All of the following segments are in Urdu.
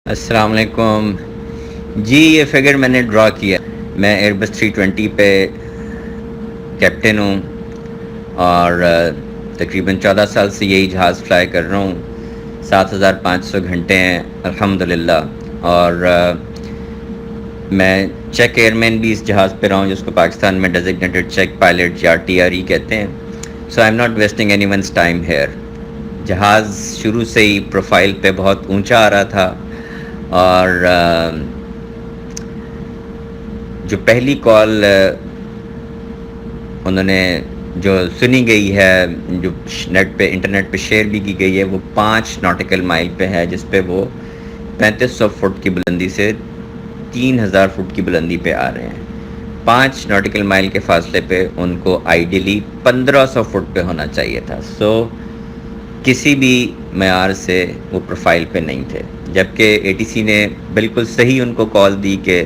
السلام علیکم جی، یہ فگر میں نے ڈرا کیا. میں ایئر بس 320 پہ کیپٹن ہوں اور تقریباً 14 سال سے یہی جہاز فلائی کر رہا ہوں. 7500 گھنٹے ہیں الحمدللہ. اور میں چیک ایئر مین بھی اس جہاز پہ رہا ہوں، جس کو پاکستان میں ڈیزگنیٹڈ چیک پائلٹ یا TRE کہتے ہیں. So I am not wasting anyone's time here. جہاز شروع سے ہی پروفائل پہ بہت اونچا آ رہا تھا، اور جو پہلی کال انہوں نے جو سنی گئی ہے، جو نیٹ پہ انٹرنیٹ پہ شیئر بھی کی گئی ہے، وہ 5 ناٹیکل مائل پہ ہے، جس پہ وہ 3500 فٹ کی بلندی سے 3000 فٹ کی بلندی پہ آ رہے ہیں. 5 ناٹیکل مائل کے فاصلے پہ ان کو آئیڈیلی 1500 فٹ پہ ہونا چاہیے تھا. سو کسی بھی معیار سے وہ پروفائل پہ نہیں تھے، جبکہ ATC نے بالکل صحیح ان کو کال دی کہ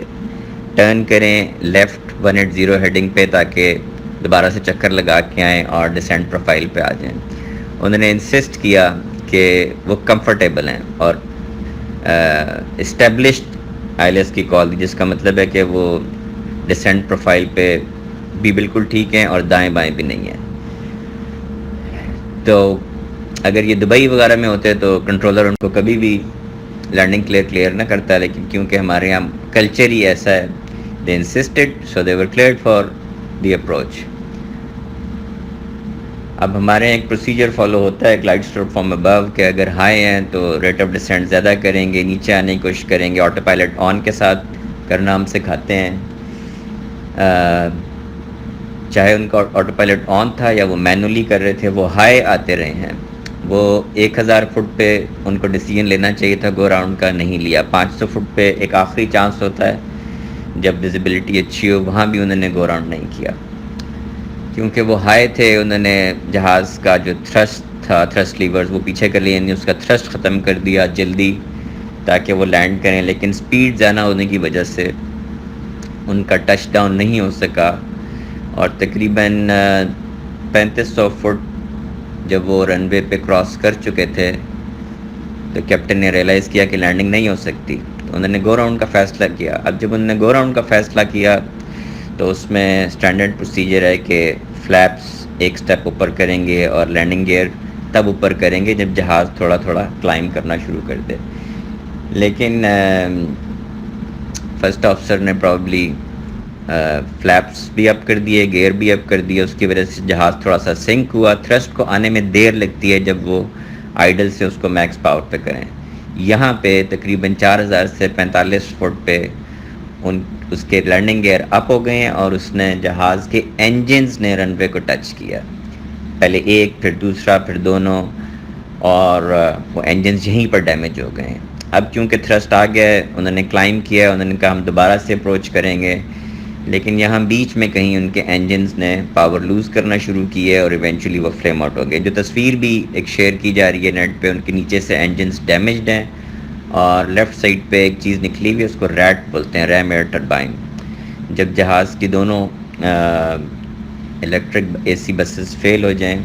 ٹرن کریں لیفٹ 180 ہیڈنگ پہ، تاکہ دوبارہ سے چکر لگا کے آئیں اور ڈسینٹ پروفائل پہ آ جائیں. انہوں نے انسسٹ کیا کہ وہ کمفرٹیبل ہیں، اور اسٹیبلشڈ ILS کی کال دی، جس کا مطلب ہے کہ وہ ڈسینٹ پروفائل پہ بھی بالکل ٹھیک ہیں اور دائیں بائیں بھی نہیں ہیں. تو اگر یہ دبئی وغیرہ میں ہوتے تو کنٹرولر ان کو کبھی بھی لینڈنگ کلیئر نہ کرتا، لیکن کیونکہ ہمارے یہاں کلچر ہی ایسا ہے، they insisted, so they were cleared for the approach. اب ہمارے ایک پروسیجر فالو ہوتا ہے گلائڈ اسٹروک فرام ابو، کہ اگر ہائی ہیں تو ریٹ آف ڈسینٹ زیادہ کریں گے، نیچے آنے کی کوشش کریں گے. آٹو پائلٹ آن کے ساتھ کرنا ہم سکھاتے ہیں، چاہے ان کا آٹو پائلٹ آن تھا یا وہ مینولی کر رہے تھے، وہ ہائی آتے رہے ہیں. وہ 1000 فٹ پہ ان کو ڈیسیجن لینا چاہیے تھا، گو راؤنڈ کا نہیں لیا. 500 فٹ پہ ایک آخری چانس ہوتا ہے جب ویزیبلٹی اچھی ہو، وہاں بھی انہوں نے گو راؤنڈ نہیں کیا، کیونکہ وہ ہائی تھے. انہوں نے جہاز کا جو تھرسٹ تھا، تھرسٹ لیورز وہ پیچھے کر لیے، یعنی اس کا تھرسٹ ختم کر دیا جلدی تاکہ وہ لینڈ کریں، لیکن سپیڈ زیادہ ہونے کی وجہ سے ان کا ٹچ ڈاؤن نہیں ہو سکا. اور تقریباً 3500 فٹ جب وہ رن وے پہ کراس کر چکے تھے تو کیپٹن نے ریئلائز کیا کہ لینڈنگ نہیں ہو سکتی، تو انہوں نے گو راؤنڈ کا فیصلہ کیا. اب جب انہوں نے گو راؤنڈ کا فیصلہ کیا تو اس میں اسٹینڈرڈ پروسیجر ہے کہ فلیپس ایک سٹیپ اوپر کریں گے اور لینڈنگ گیئر تب اوپر کریں گے جب جہاز تھوڑا تھوڑا کلائم کرنا شروع کر دے. لیکن فرسٹ آفیسر نے پرابلی فلیپس بھی اپ کر دیے، گیئر بھی اپ کر دیے، اس کی وجہ سے جہاز تھوڑا سا سنک ہوا. تھرسٹ کو آنے میں دیر لگتی ہے جب وہ آئیڈل سے اس کو میکس پاور پہ کریں. یہاں پہ تقریباً 4000 سے 45 فٹ پہ اس کے لینڈنگ گیئر اپ ہو گئے ہیں، اور اس نے جہاز کے انجنز نے رن وے کو ٹچ کیا، پہلے ایک پھر دوسرا پھر دونوں، اور وہ انجنز یہیں پر ڈیمیج ہو گئے ہیں. اب کیونکہ تھرسٹ آ گیا ہے، انہوں نے کلائم کیا، انہوں نے کہا ہم دوبارہ سے اپروچ کریں گے، لیکن یہاں بیچ میں کہیں ان کے انجنز نے پاور لوز کرنا شروع کی ہے اور ایونچولی وہ فلیم آؤٹ ہو گئے. جو تصویر بھی ایک شیئر کی جا رہی ہے نیٹ پہ، ان کے نیچے سے انجنز ڈیمیجڈ ہیں، اور لیفٹ سائڈ پہ ایک چیز نکلی ہوئی ہے، اس کو ریٹ بولتے ہیں، ریم ایئر ٹربائن. جب جہاز کی دونوں الیکٹرک AC بسز فیل ہو جائیں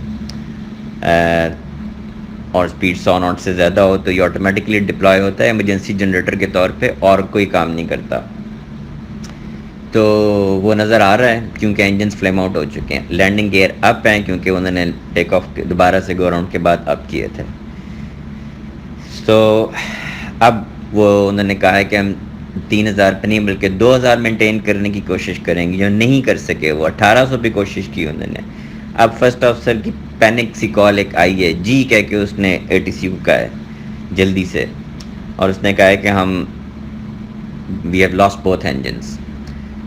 اور سپیڈ 100 ناٹ سے زیادہ ہو تو یہ آٹومیٹکلی ڈپلوائے ہوتا ہے ایمرجنسی جنریٹر کے طور پہ، اور کوئی کام نہیں کرتا. تو وہ نظر آ رہا ہے کیونکہ انجنز فلیم آؤٹ ہو چکے ہیں. لینڈنگ گیئر اپ ہیں کیونکہ انہوں نے ٹیک آف دوبارہ سے گو راؤنڈ کے بعد اپ کیے تھے. تو اب وہ انہوں نے کہا ہے کہ ہم 3000 پہ نہیں بلکہ 2000 مینٹین کرنے کی کوشش کریں گے، جو نہیں کر سکے. وہ 1800 پہ کوشش کی انہوں نے. اب فرسٹ آفیسر کی پینک سی کال ایک آئی ہے، جی کہہ کے اس نے ATC کو کہا ہے جلدی سے، اور اس نے کہا ہے کہ ہم we have lost both engines.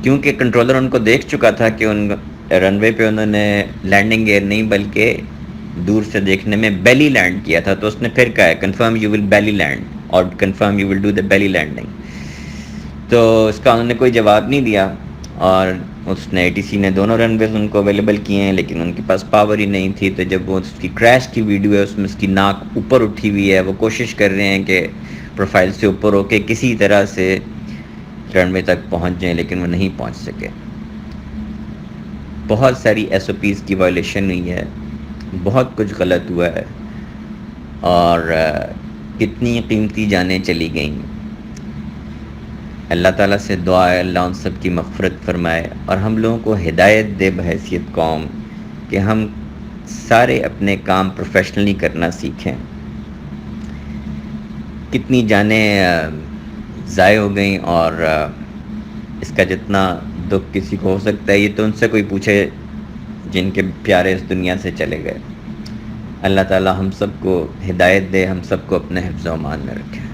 کیونکہ کنٹرولر ان کو دیکھ چکا تھا کہ ان رن وے پہ انہوں نے لینڈنگ گیئر نہیں بلکہ دور سے دیکھنے میں بیلی لینڈ کیا تھا، تو اس نے پھر کہا ہے confirm you will belly land اور confirm you will do the belly landing. تو اس کا انہوں نے کوئی جواب نہیں دیا، اور اس نے ATC نے دونوں رن ویز ان کو اویلیبل کیے ہیں، لیکن ان کے پاس پاور ہی نہیں تھی. تو جب وہ اس کی کریش کی ویڈیو ہے، اس میں اس کی ناک اوپر اٹھی ہوئی ہے، وہ کوشش کر رہے ہیں کہ پروفائل سے اوپر ہو کے کسی طرح سے رن وے تک پہنچ جائیں، لیکن وہ نہیں پہنچ سکے. بہت ساری SOPs کی وائلیشن ہوئی ہے، بہت کچھ غلط ہوا ہے، اور کتنی قیمتی جانیں چلی گئیں. اللہ تعالیٰ سے دعا ہے اللہ ان سب کی مغفرت فرمائے اور ہم لوگوں کو ہدایت دے بحیثیت قوم کہ ہم سارے اپنے کام پروفیشنلی کرنا سیکھیں. کتنی جانیں ضائع ہو گئیں اور اس کا جتنا دکھ کسی کو ہو سکتا ہے یہ تو ان سے کوئی پوچھے جن کے پیارے اس دنیا سے چلے گئے. اللہ تعالیٰ ہم سب کو ہدایت دے، ہم سب کو اپنے حفظ و امان میں رکھے.